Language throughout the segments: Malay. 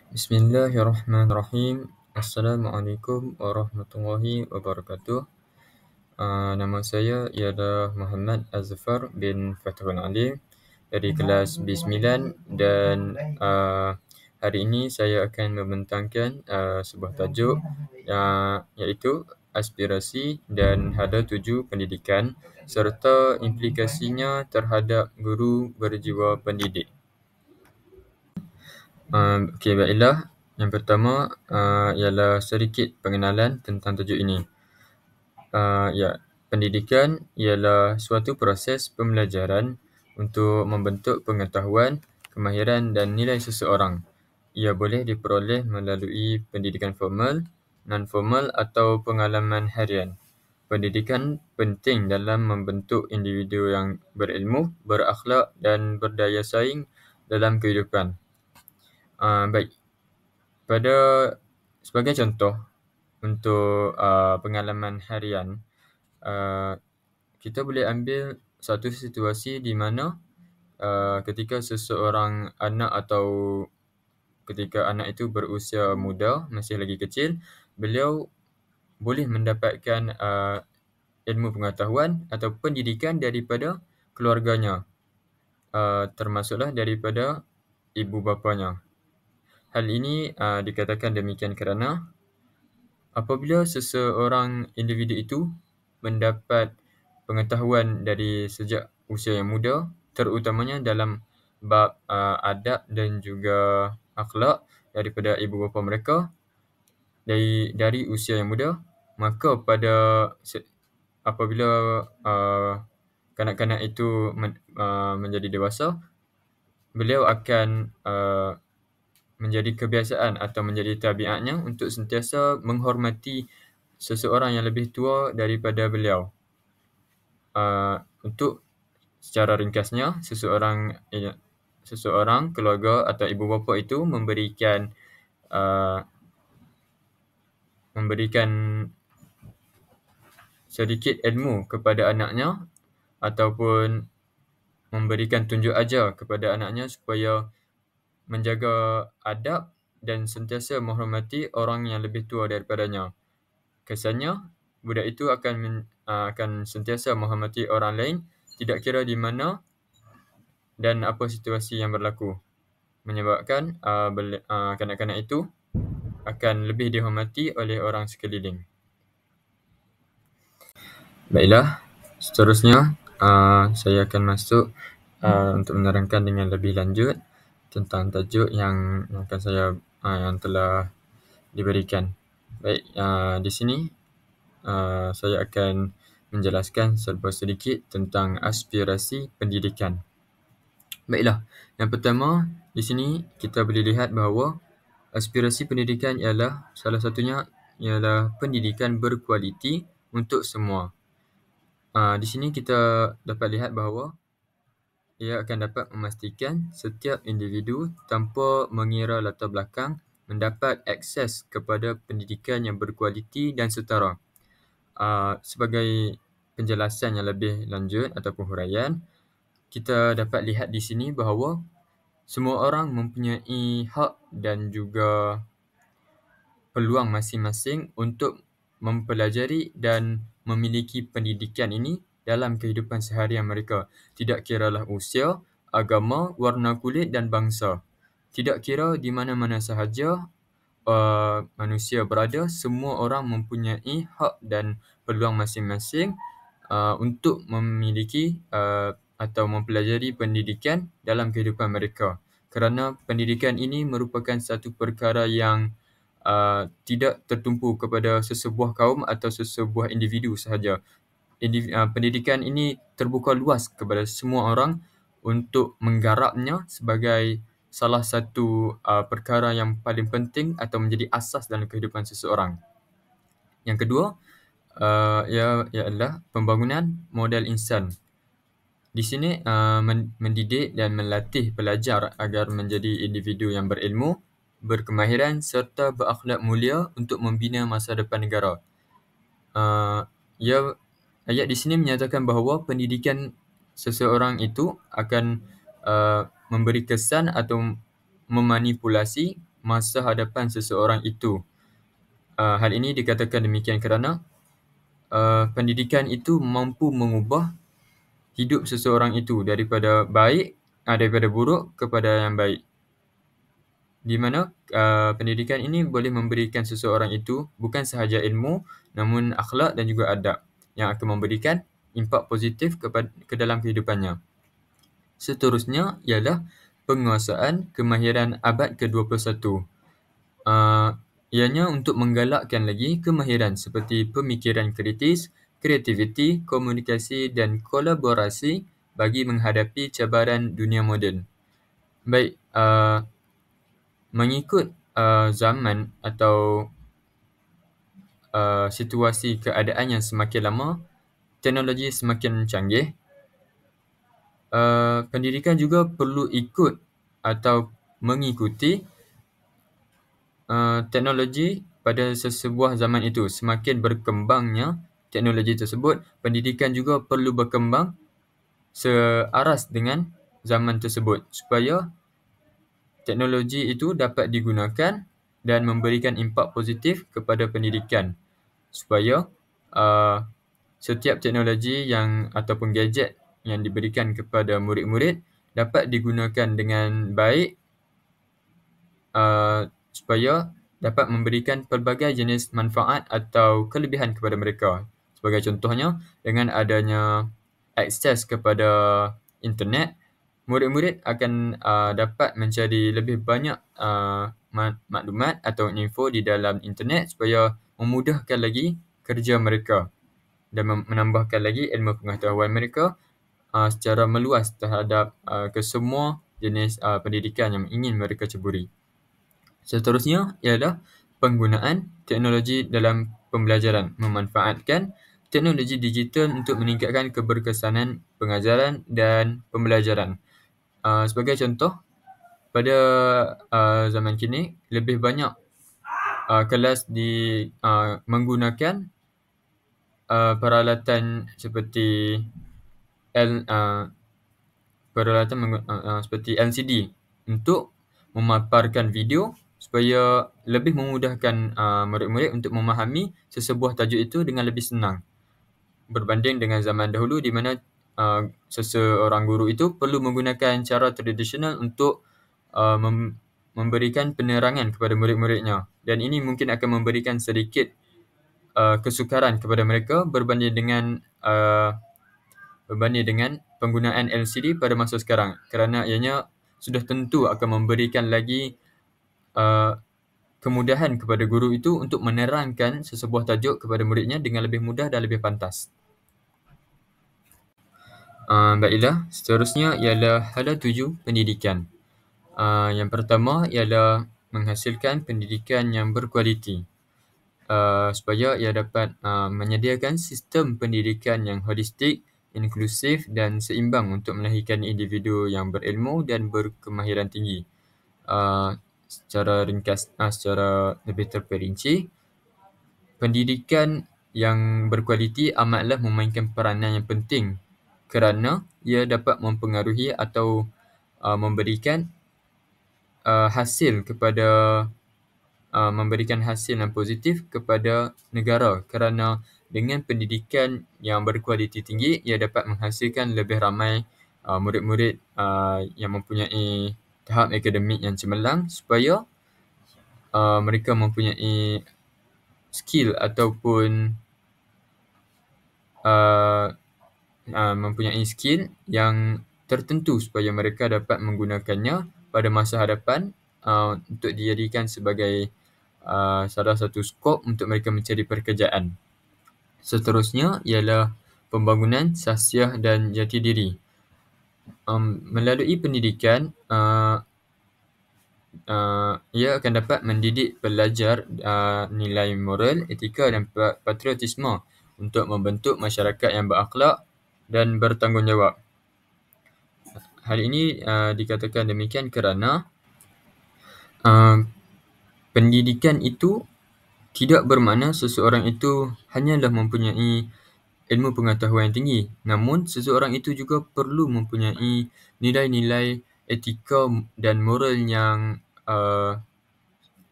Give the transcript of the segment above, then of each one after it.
Bismillahirrahmanirrahim. Assalamualaikum warahmatullahi wabarakatuh. Nama saya ialah Muhammad Azfar bin Fathul Alim dari kelas B9 dan hari ini saya akan membentangkan sebuah tajuk iaitu aspirasi dan hada tuju pendidikan serta implikasinya terhadap guru berjiwa pendidik. Okey, baiklah. Yang pertama ialah sedikit pengenalan tentang tajuk ini. Pendidikan ialah suatu proses pembelajaran untuk membentuk pengetahuan, kemahiran dan nilai seseorang. Ia boleh diperoleh melalui pendidikan formal, non-formal atau pengalaman harian. Pendidikan penting dalam membentuk individu yang berilmu, berakhlak dan berdaya saing dalam kehidupan. Baik, sebagai contoh untuk pengalaman harian, kita boleh ambil satu situasi di mana ketika seseorang anak atau ketika anak itu berusia muda, masih lagi kecil, beliau boleh mendapatkan ilmu pengetahuan atau pendidikan daripada keluarganya, termasuklah daripada ibu bapanya. Hal ini dikatakan demikian kerana apabila seseorang individu itu mendapat pengetahuan dari sejak usia yang muda, terutamanya dalam bab adab dan juga akhlak daripada ibu bapa mereka dari usia yang muda, maka apabila kanak-kanak itu menjadi dewasa, beliau akan menjadi kebiasaan atau menjadi tabiatnya untuk sentiasa menghormati seseorang yang lebih tua daripada beliau. Untuk secara ringkasnya, seseorang keluarga atau ibu bapa itu memberikan sedikit ilmu kepada anaknya ataupun memberikan tunjuk ajar kepada anaknya supaya menjaga adab dan sentiasa menghormati orang yang lebih tua daripadanya. Kesannya, budak itu akan sentiasa menghormati orang lain, tidak kira di mana dan apa situasi yang berlaku. Menyebabkan kanak-kanak itu akan lebih dihormati oleh orang sekeliling. Baiklah, seterusnya saya akan masuk untuk menerangkan dengan lebih lanjut tentang tajuk yang telah diberikan. Baik, di sini saya akan menjelaskan serba sedikit tentang aspirasi pendidikan. Baiklah, yang pertama di sini kita boleh lihat bahawa aspirasi pendidikan ialah salah satunya ialah pendidikan berkualiti untuk semua. Di sini kita dapat lihat bahawa ia akan dapat memastikan setiap individu tanpa mengira latar belakang mendapat akses kepada pendidikan yang berkualiti dan setara. Sebagai penjelasan yang lebih lanjut ataupun huraian, kita dapat lihat di sini bahawa semua orang mempunyai hak dan juga peluang masing-masing untuk mempelajari dan memiliki pendidikan ini dalam kehidupan seharian mereka. Tidak kiralah usia, agama, warna kulit dan bangsa. Tidak kira di mana-mana sahaja manusia berada, semua orang mempunyai hak dan peluang masing-masing untuk memiliki atau mempelajari pendidikan dalam kehidupan mereka. Kerana pendidikan ini merupakan satu perkara yang tidak tertumpu kepada sesebuah kaum atau sesebuah individu sahaja. Pendidikan ini terbuka luas kepada semua orang untuk menggarapnya sebagai salah satu perkara yang paling penting atau menjadi asas dalam kehidupan seseorang. Yang kedua ialah pembangunan modal insan. Di sini mendidik dan melatih pelajar agar menjadi individu yang berilmu, berkemahiran serta berakhlak mulia untuk membina masa depan negara. Ayat di sini menyatakan bahawa pendidikan seseorang itu akan memberi kesan atau memanipulasi masa hadapan seseorang itu. Hal ini dikatakan demikian kerana pendidikan itu mampu mengubah hidup seseorang itu daripada buruk kepada yang baik. Di mana pendidikan ini boleh memberikan seseorang itu bukan sahaja ilmu, namun akhlak dan juga adab yang akan memberikan impak positif ke dalam kehidupannya. Seterusnya ialah penguasaan kemahiran abad ke-21. Ianya untuk menggalakkan lagi kemahiran seperti pemikiran kritis, kreativiti, komunikasi dan kolaborasi bagi menghadapi cabaran dunia moden. Baik, mengikut zaman atau situasi keadaan yang semakin lama, teknologi semakin canggih, pendidikan juga perlu ikut atau mengikuti teknologi pada sesebuah zaman itu. Semakin berkembangnya teknologi tersebut, pendidikan juga perlu berkembang searas dengan zaman tersebut supaya teknologi itu dapat digunakan dan memberikan impak positif kepada pendidikan, supaya setiap teknologi ataupun gadget yang diberikan kepada murid-murid dapat digunakan dengan baik, supaya dapat memberikan pelbagai jenis manfaat atau kelebihan kepada mereka. Sebagai contohnya, dengan adanya akses kepada internet, murid-murid akan dapat mencari lebih banyak maklumat atau info di dalam internet supaya memudahkan lagi kerja mereka dan menambahkan lagi ilmu pengetahuan mereka secara meluas terhadap kesemua jenis pendidikan yang ingin mereka ceburi. Seterusnya ialah penggunaan teknologi dalam pembelajaran, memanfaatkan teknologi digital untuk meningkatkan keberkesanan pengajaran dan pembelajaran. Sebagai contoh, pada zaman kini lebih banyak kelas menggunakan peralatan seperti seperti LCD untuk memaparkan video supaya lebih memudahkan murid-murid untuk memahami sesebuah tajuk itu dengan lebih senang, berbanding dengan zaman dahulu di mana seseorang guru itu perlu menggunakan cara tradisional untuk memberikan penerangan kepada murid-muridnya, dan ini mungkin akan memberikan sedikit kesukaran kepada mereka berbanding dengan penggunaan LCD pada masa sekarang, kerana ianya sudah tentu akan memberikan lagi kemudahan kepada guru itu untuk menerangkan sesebuah tajuk kepada muridnya dengan lebih mudah dan lebih pantas. Baiklah, seterusnya ialah hala 7 pendidikan. Yang pertama ialah menghasilkan pendidikan yang berkualiti, supaya ia dapat menyediakan sistem pendidikan yang holistik, inklusif dan seimbang untuk melahirkan individu yang berilmu dan berkemahiran tinggi. Secara ringkas, secara lebih terperinci, pendidikan yang berkualiti amatlah memainkan peranan yang penting kerana ia dapat mempengaruhi atau memberikan hasil yang positif kepada negara, kerana dengan pendidikan yang berkualiti tinggi, ia dapat menghasilkan lebih ramai murid-murid yang mempunyai tahap akademik yang cemerlang, supaya mereka mempunyai skill ataupun mempunyai skill yang tertentu supaya mereka dapat menggunakannya pada masa hadapan untuk dijadikan sebagai salah satu skop untuk mereka mencari pekerjaan. Seterusnya ialah pembangunan sahsiah dan jati diri. Melalui pendidikan, ia akan dapat mendidik pelajar nilai moral, etika dan patriotisme untuk membentuk masyarakat yang berakhlak dan bertanggungjawab. Hal ini dikatakan demikian kerana pendidikan itu tidak bermakna seseorang itu hanyalah mempunyai ilmu pengetahuan yang tinggi, namun seseorang itu juga perlu mempunyai nilai-nilai etika dan moral yang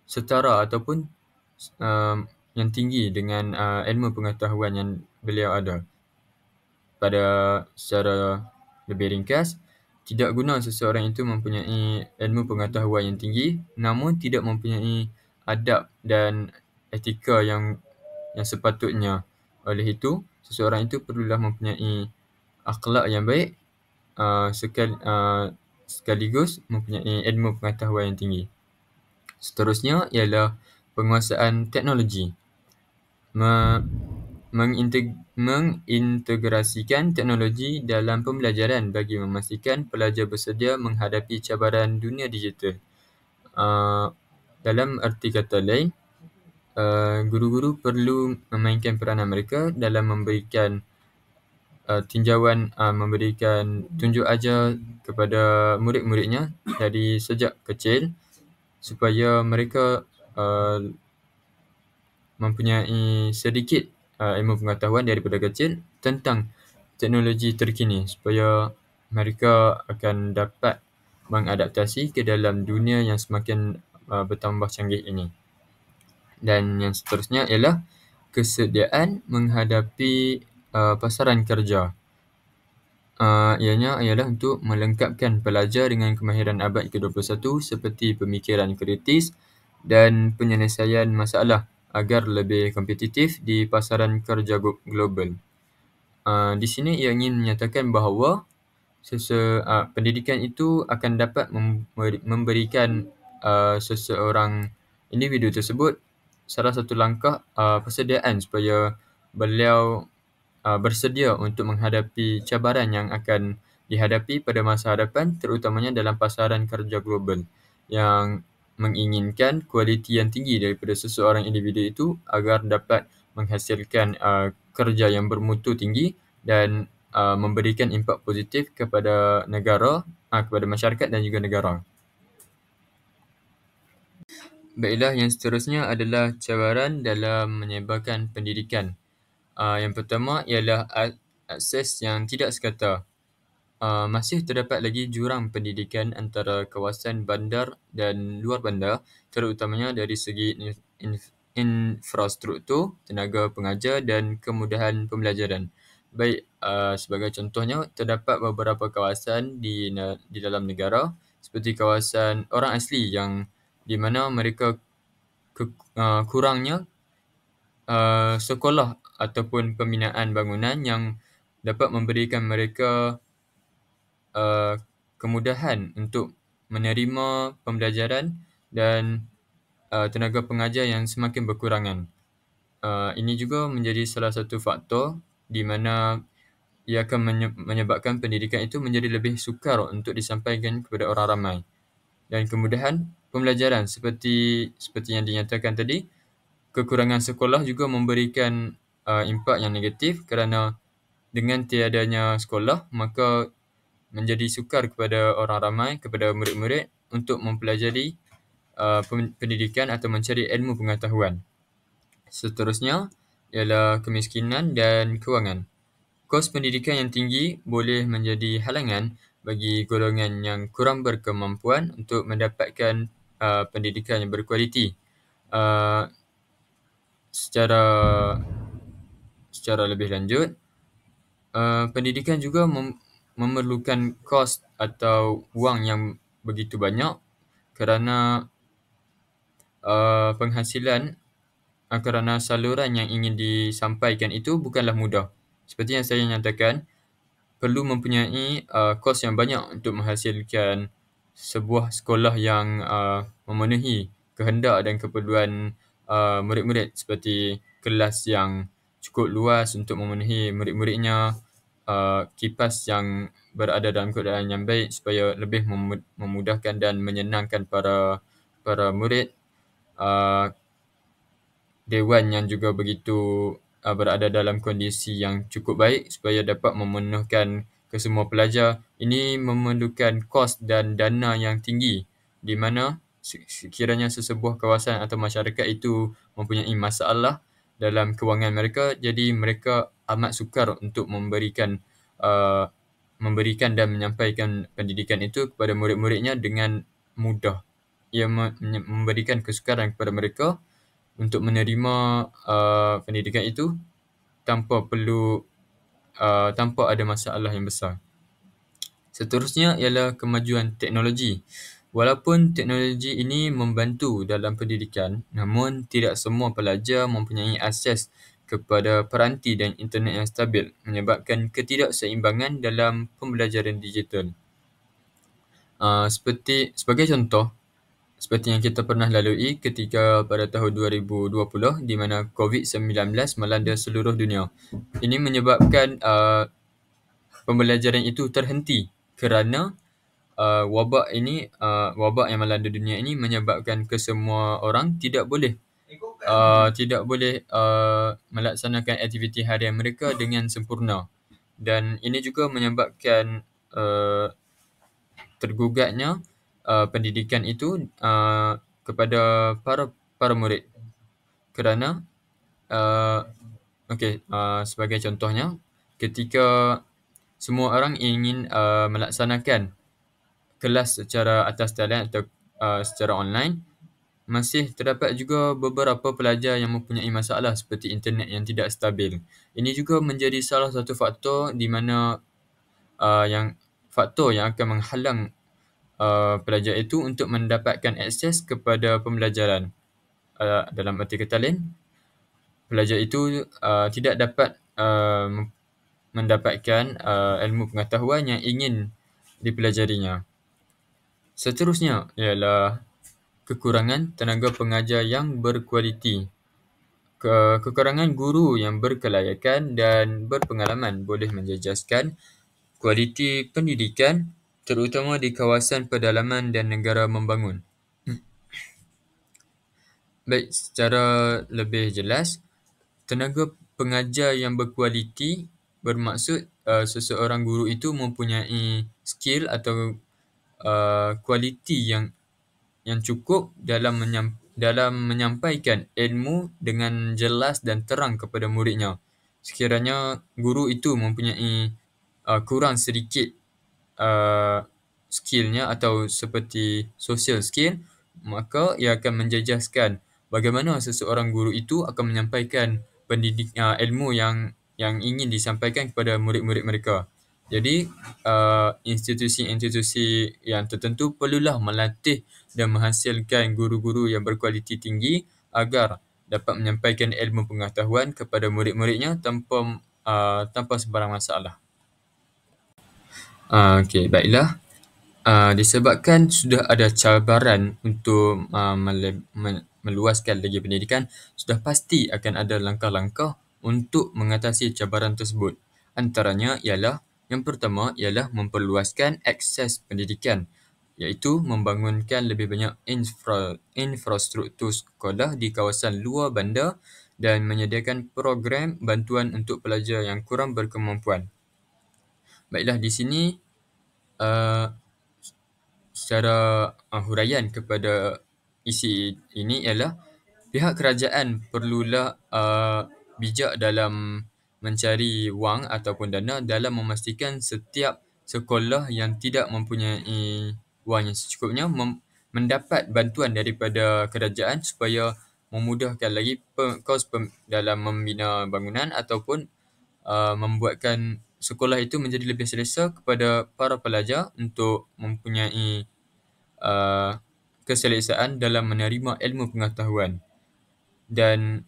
setara ataupun yang tinggi dengan ilmu pengetahuan yang beliau ada. Secara lebih ringkas, tidak guna seseorang itu mempunyai ilmu pengetahuan yang tinggi namun tidak mempunyai adab dan etika yang sepatutnya. Oleh itu, seseorang itu perlulah mempunyai akhlak yang baik sekaligus mempunyai ilmu pengetahuan yang tinggi. Seterusnya ialah penguasaan teknologi. Mengintegrasikan teknologi dalam pembelajaran bagi memastikan pelajar bersedia menghadapi cabaran dunia digital. Dalam erti kata lain, guru-guru perlu memainkan peranan mereka dalam memberikan tinjauan, memberikan tunjuk ajar kepada murid-muridnya dari sejak kecil supaya mereka mempunyai sedikit ilmu pengetahuan daripada kecil tentang teknologi terkini supaya mereka akan dapat mengadaptasi ke dalam dunia yang semakin bertambah canggih ini. Dan yang seterusnya ialah kesediaan menghadapi pasaran kerja. Ianya ialah untuk melengkapkan pelajar dengan kemahiran abad ke-21 seperti pemikiran kritis dan penyelesaian masalah agar lebih kompetitif di pasaran kerja global. Di sini ia ingin menyatakan bahawa pendidikan itu akan dapat memberikan seseorang individu tersebut salah satu langkah persediaan supaya beliau bersedia untuk menghadapi cabaran yang akan dihadapi pada masa hadapan, terutamanya dalam pasaran kerja global yang menginginkan kualiti yang tinggi daripada seseorang individu itu agar dapat menghasilkan kerja yang bermutu tinggi dan memberikan impak positif kepada negara, kepada masyarakat dan juga negara. Baiklah, yang seterusnya adalah cabaran dalam menyebarkan pendidikan. Yang pertama ialah akses yang tidak sekata. Masih terdapat lagi jurang pendidikan antara kawasan bandar dan luar bandar, terutamanya dari segi infrastruktur, tenaga pengajar dan kemudahan pembelajaran. Baik, sebagai contohnya, terdapat beberapa kawasan di dalam negara seperti kawasan orang asli yang di mana mereka kurangnya sekolah ataupun pembinaan bangunan yang dapat memberikan mereka kemudahan untuk menerima pembelajaran dan tenaga pengajar yang semakin berkurangan. Ini juga menjadi salah satu faktor di mana ia akan menyebabkan pendidikan itu menjadi lebih sukar untuk disampaikan kepada orang ramai. Dan kemudahan pembelajaran seperti yang dinyatakan tadi, kekurangan sekolah juga memberikan impak yang negatif kerana dengan tiadanya sekolah, maka menjadi sukar kepada orang ramai, kepada murid-murid untuk mempelajari pendidikan atau mencari ilmu pengetahuan. Seterusnya ialah kemiskinan dan kewangan. Kos pendidikan yang tinggi boleh menjadi halangan bagi golongan yang kurang berkemampuan untuk mendapatkan pendidikan yang berkualiti. Secara lebih lanjut, pendidikan juga memerlukan kos atau wang yang begitu banyak kerana penghasilan, kerana saluran yang ingin disampaikan itu bukanlah mudah. Seperti yang saya nyatakan, perlu mempunyai kos yang banyak untuk menghasilkan sebuah sekolah yang memenuhi kehendak dan keperluan murid-murid, seperti kelas yang cukup luas untuk memenuhi murid-muridnya, kipas yang berada dalam keadaan yang baik supaya lebih memudahkan dan menyenangkan para murid, dewan yang juga begitu berada dalam kondisi yang cukup baik supaya dapat memenuhkan kesemua pelajar. Ini memerlukan kos dan dana yang tinggi di mana sekiranya sesebuah kawasan atau masyarakat itu mempunyai masalah dalam kewangan mereka, jadi mereka amat sukar untuk memberikan dan menyampaikan pendidikan itu kepada murid-muridnya dengan mudah. ia memberikan kesukaran kepada mereka untuk menerima pendidikan itu tanpa ada masalah yang besar. Seterusnya ialah kemajuan teknologi. Walaupun teknologi ini membantu dalam pendidikan, namun tidak semua pelajar mempunyai akses kepada peranti dan internet yang stabil, menyebabkan ketidakseimbangan dalam pembelajaran digital. Sebagai contoh, seperti yang kita pernah lalui ketika pada tahun 2020 di mana COVID-19 melanda seluruh dunia. Ini menyebabkan pembelajaran itu terhenti kerana wabak yang melanda dunia ini menyebabkan kesemua orang tidak boleh melaksanakan aktiviti harian mereka dengan sempurna, dan ini juga menyebabkan tergugatnya pendidikan itu kepada para murid kerana sebagai contohnya, ketika semua orang ingin melaksanakan kelas secara atas talian atau secara online, masih terdapat juga beberapa pelajar yang mempunyai masalah seperti internet yang tidak stabil. Ini juga menjadi salah satu faktor di mana yang akan menghalang pelajar itu untuk mendapatkan akses kepada pembelajaran. Dalam arti kata lain, pelajar itu tidak dapat mendapatkan ilmu pengetahuan yang ingin dipelajarinya. Seterusnya ialah kekurangan tenaga pengajar yang berkualiti. Kekurangan guru yang berkelayakan dan berpengalaman boleh menjejaskan kualiti pendidikan, terutama di kawasan pedalaman dan negara membangun. Baik, secara lebih jelas, tenaga pengajar yang berkualiti bermaksud seseorang guru itu mempunyai skill atau kualiti yang cukup dalam menyampaikan ilmu dengan jelas dan terang kepada muridnya. Sekiranya guru itu mempunyai kurang sedikit skillnya atau seperti social skill, maka ia akan menjejaskan bagaimana seseorang guru itu akan menyampaikan ilmu yang ingin disampaikan kepada murid-murid mereka. Jadi, institusi-institusi yang tertentu perlulah melatih dan menghasilkan guru-guru yang berkualiti tinggi agar dapat menyampaikan ilmu pengetahuan kepada murid-muridnya tanpa sebarang masalah. Baiklah. Disebabkan sudah ada cabaran untuk meluaskan lagi pendidikan, sudah pasti akan ada langkah-langkah untuk mengatasi cabaran tersebut. Antaranya ialah, yang pertama ialah memperluaskan akses pendidikan, iaitu membangunkan lebih banyak infrastruktur sekolah di kawasan luar bandar dan menyediakan program bantuan untuk pelajar yang kurang berkemampuan. Baiklah, di sini secara huraian kepada isi ini ialah pihak kerajaan perlulah bijak dalam mencari wang ataupun dana dalam memastikan setiap sekolah yang tidak mempunyai wang yang secukupnya mendapat bantuan daripada kerajaan supaya memudahkan lagi kos dalam membina bangunan ataupun membuatkan sekolah itu menjadi lebih selesa kepada para pelajar untuk mempunyai keselesaan dalam menerima ilmu pengetahuan. Dan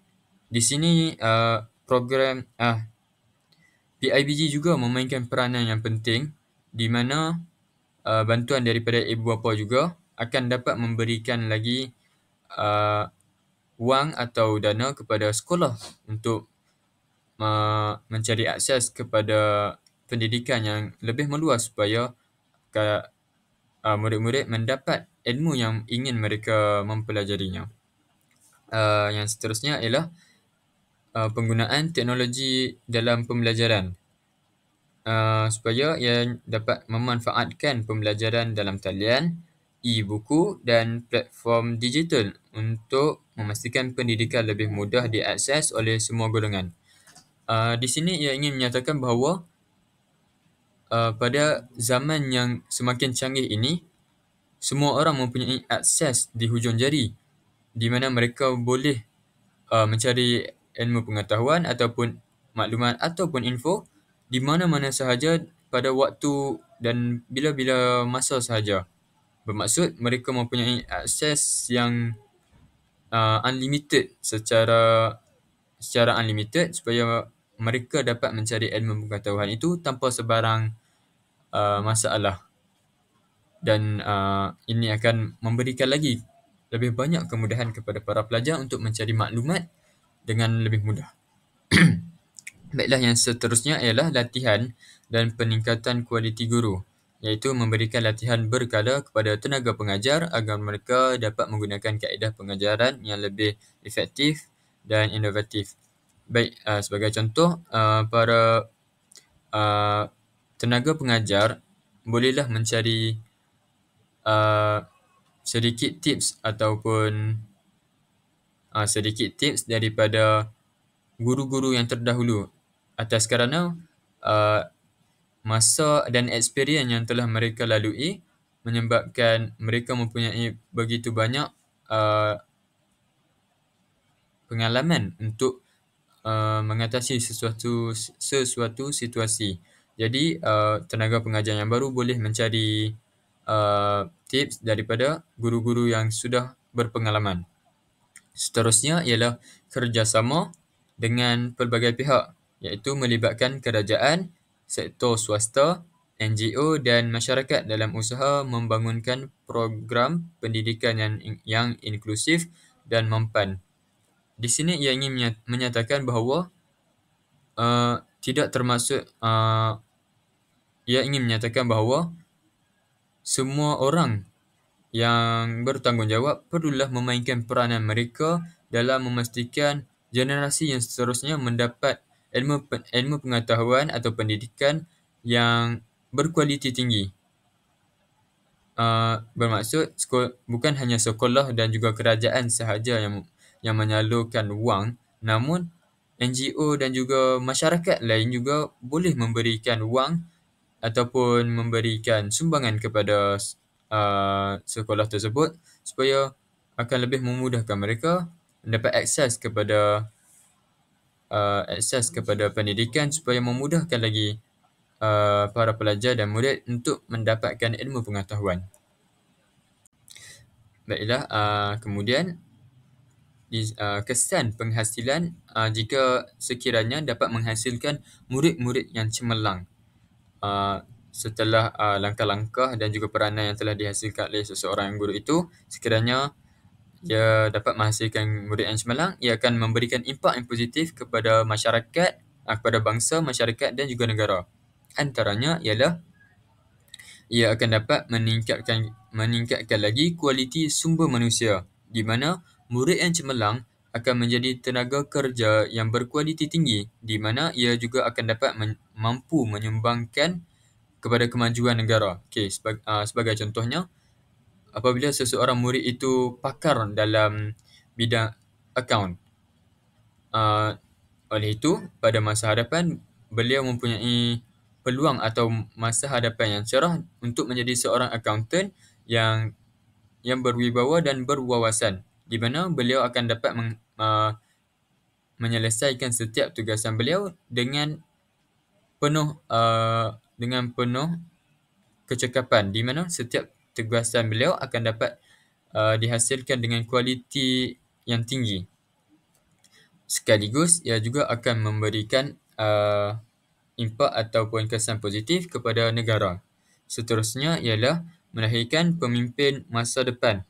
di sini program PIBG juga memainkan peranan yang penting, di mana bantuan daripada ibu bapa juga akan dapat memberikan lagi wang atau dana kepada sekolah untuk mencari akses kepada pendidikan yang lebih meluas supaya murid-murid mendapat ilmu yang ingin mereka mempelajarinya. Yang seterusnya ialah penggunaan teknologi dalam pembelajaran supaya ia dapat memanfaatkan pembelajaran dalam talian, e-buku dan platform digital untuk memastikan pendidikan lebih mudah diakses oleh semua golongan. Di sini ia ingin menyatakan bahawa pada zaman yang semakin canggih ini, semua orang mempunyai akses di hujung jari, di mana mereka boleh mencari ilmu pengetahuan ataupun maklumat ataupun info di mana-mana sahaja pada waktu dan bila-bila masa sahaja. Bermaksud mereka mempunyai akses yang unlimited secara unlimited supaya mereka dapat mencari ilmu pengetahuan itu tanpa sebarang masalah. Dan ini akan memberikan lagi lebih banyak kemudahan kepada para pelajar untuk mencari maklumat dengan lebih mudah. Baiklah, yang seterusnya ialah latihan dan peningkatan kualiti guru, iaitu memberikan latihan berkala kepada tenaga pengajar agar mereka dapat menggunakan kaedah pengajaran yang lebih efektif dan inovatif. Baik, sebagai contoh, para tenaga pengajar bolehlah mencari sedikit tips ataupun sedikit tips daripada guru-guru yang terdahulu, atas kerana masa dan experience yang telah mereka lalui menyebabkan mereka mempunyai begitu banyak pengalaman untuk mengatasi sesuatu situasi. Jadi tenaga pengajar yang baru boleh mencari tips daripada guru-guru yang sudah berpengalaman. Seterusnya ialah kerjasama dengan pelbagai pihak, iaitu melibatkan kerajaan, sektor swasta, NGO dan masyarakat dalam usaha membangunkan program pendidikan yang inklusif dan mempan. Di sini ia ingin menyatakan bahawa ia ingin menyatakan bahawa semua orang yang bertanggungjawab perlulah memainkan peranan mereka dalam memastikan generasi yang seterusnya mendapat ilmu pengetahuan atau pendidikan yang berkualiti tinggi. Bermaksud bukan hanya sekolah dan juga kerajaan sahaja yang menyalurkan wang, namun NGO dan juga masyarakat lain juga boleh memberikan wang ataupun memberikan sumbangan kepada sekolah tersebut supaya akan lebih memudahkan mereka mendapat akses kepada pendidikan supaya memudahkan lagi para pelajar dan murid untuk mendapatkan ilmu pengetahuan. Baiklah, kemudian kesan penghasilan jika sekiranya dapat menghasilkan murid-murid yang cemerlang. Setelah langkah-langkah dan juga peranan yang telah dihasilkan oleh seseorang guru itu, sekiranya ia dapat menghasilkan murid yang cemerlang, ia akan memberikan impak yang positif kepada masyarakat, kepada bangsa, masyarakat dan juga negara. Antaranya ialah ia akan dapat meningkatkan lagi kualiti sumber manusia, di mana murid yang cemerlang akan menjadi tenaga kerja yang berkualiti tinggi, di mana ia juga akan dapat mampu menyumbangkan kepada kemajuan negara. Okey, sebagai contohnya, apabila seseorang murid itu pakar dalam bidang akaun, oleh itu pada masa hadapan beliau mempunyai peluang atau masa hadapan yang cerah untuk menjadi seorang akaunten yang berwibawa dan berwawasan, di mana beliau akan dapat menyelesaikan setiap tugasan beliau dengan penuh kecekapan, di mana setiap tugasan beliau akan dapat dihasilkan dengan kualiti yang tinggi. Sekaligus ia juga akan memberikan impak ataupun kesan positif kepada negara. Seterusnya ialah melahirkan pemimpin masa depan.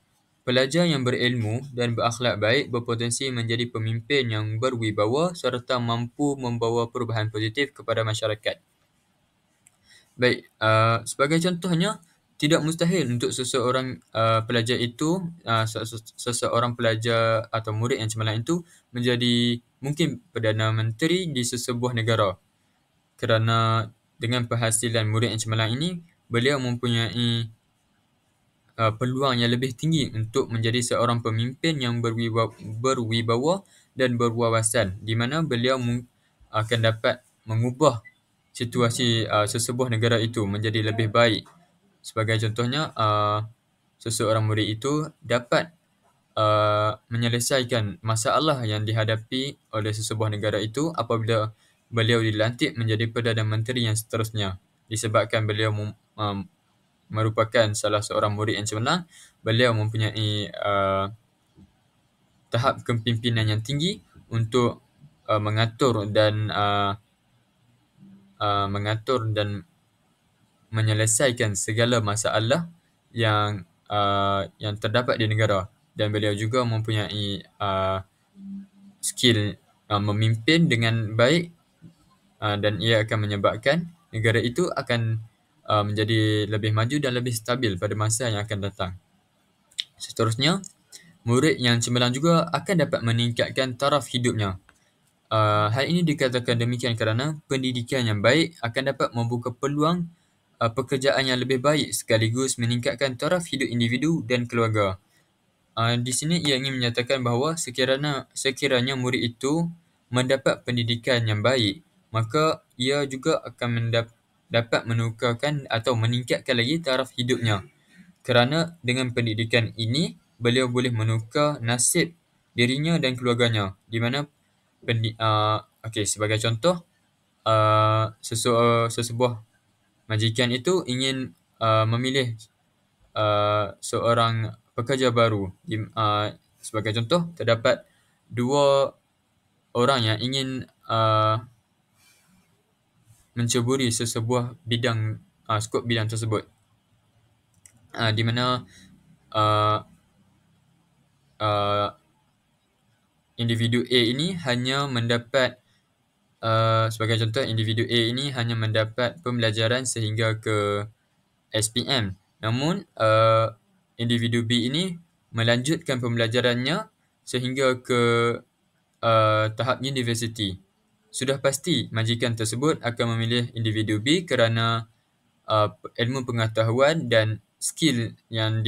Pelajar yang berilmu dan berakhlak baik berpotensi menjadi pemimpin yang berwibawa serta mampu membawa perubahan positif kepada masyarakat. Baik, sebagai contohnya, tidak mustahil untuk seseorang pelajar itu, seseorang pelajar atau murid yang cemerlang itu menjadi mungkin Perdana Menteri di sesebuah negara. Kerana dengan penghasilan murid yang cemerlang ini, beliau mempunyai peluang yang lebih tinggi untuk menjadi seorang pemimpin yang berwibawa dan berwawasan, di mana beliau akan dapat mengubah situasi sesebuah negara itu menjadi lebih baik. Sebagai contohnya, seseorang murid itu dapat menyelesaikan masalah yang dihadapi oleh sesebuah negara itu apabila beliau dilantik menjadi Perdana Menteri yang seterusnya. Disebabkan beliau merupakan salah seorang murid yang cemerlang, beliau mempunyai tahap kepimpinan yang tinggi untuk mengatur dan menyelesaikan segala masalah yang terdapat di negara, dan beliau juga mempunyai skill memimpin dengan baik, dan ia akan menyebabkan negara itu akan menjadi lebih maju dan lebih stabil pada masa yang akan datang. Seterusnya, murid yang cemerlang juga akan dapat meningkatkan taraf hidupnya. Hal ini dikatakan demikian kerana pendidikan yang baik akan dapat membuka peluang pekerjaan yang lebih baik sekaligus meningkatkan taraf hidup individu dan keluarga. Di sini ia ingin menyatakan bahawa sekiranya murid itu mendapat pendidikan yang baik, maka ia juga akan dapat menukarkan atau meningkatkan lagi taraf hidupnya. Kerana dengan pendidikan ini, beliau boleh menukar nasib dirinya dan keluarganya. Di mana sebagai contoh, sesebuah majikan itu ingin memilih seorang pekerja baru. Sebagai contoh, terdapat 2 orang yang ingin menceburi sesebuah bidang, skop bidang tersebut. Di mana individu A ini hanya mendapat sebagai contoh, individu A ini hanya mendapat pembelajaran sehingga ke SPM. Namun, individu B ini melanjutkan pembelajarannya sehingga ke tahap universiti. Sudah pasti majikan tersebut akan memilih individu B kerana ilmu pengetahuan dan skill yang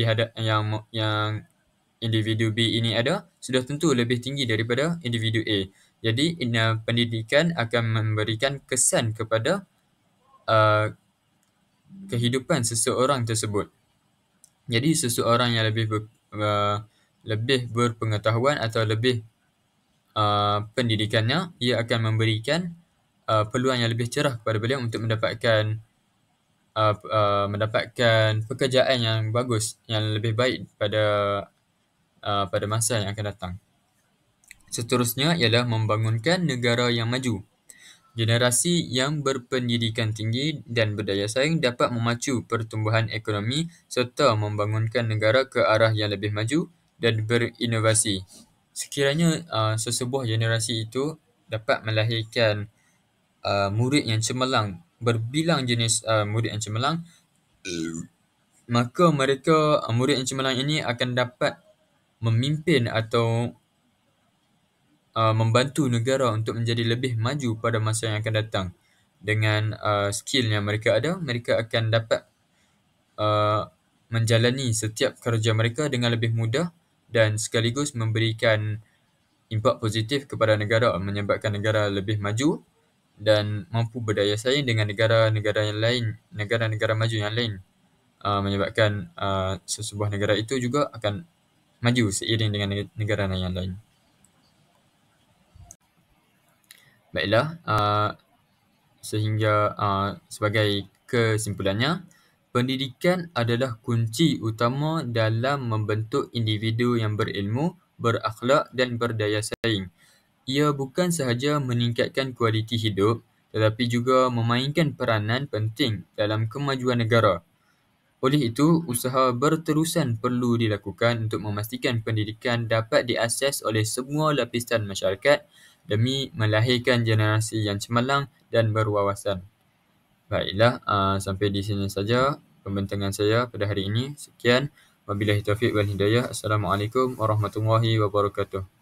individu B ini ada sudah tentu lebih tinggi daripada individu A. Jadi, pendidikan akan memberikan kesan kepada kehidupan seseorang tersebut. Jadi, seseorang yang lebih berpengetahuan atau lebih pendidikannya, ia akan memberikan peluang yang lebih cerah kepada beliau untuk mendapatkan pekerjaan yang bagus, yang lebih baik pada masa yang akan datang. Seterusnya ialah membangunkan negara yang maju. Generasi yang berpendidikan tinggi dan berdaya saing dapat memacu pertumbuhan ekonomi serta membangunkan negara ke arah yang lebih maju dan berinovasi. Sekiranya sesebuah generasi itu dapat melahirkan murid yang cemerlang, berbilang jenis murid yang cemerlang, maka murid yang cemerlang ini akan dapat memimpin atau membantu negara untuk menjadi lebih maju pada masa yang akan datang. Dengan skill yang mereka ada, mereka akan dapat menjalani setiap kerja mereka dengan lebih mudah dan sekaligus memberikan impak positif kepada negara, menyebabkan negara lebih maju dan mampu berdaya saing dengan negara-negara yang lain, negara-negara maju yang lain, menyebabkan sesebuah negara itu juga akan maju seiring dengan negara yang lain. Baiklah, sehingga sebagai kesimpulannya, pendidikan adalah kunci utama dalam membentuk individu yang berilmu, berakhlak dan berdaya saing. Ia bukan sahaja meningkatkan kualiti hidup, tetapi juga memainkan peranan penting dalam kemajuan negara. Oleh itu, usaha berterusan perlu dilakukan untuk memastikan pendidikan dapat diakses oleh semua lapisan masyarakat demi melahirkan generasi yang cemerlang dan berwawasan. Baiklah, sampai di sini saja pembentangan saya pada hari ini. Sekian. Wabillahi taufiq wal hidayah. Assalamualaikum warahmatullahi wabarakatuh.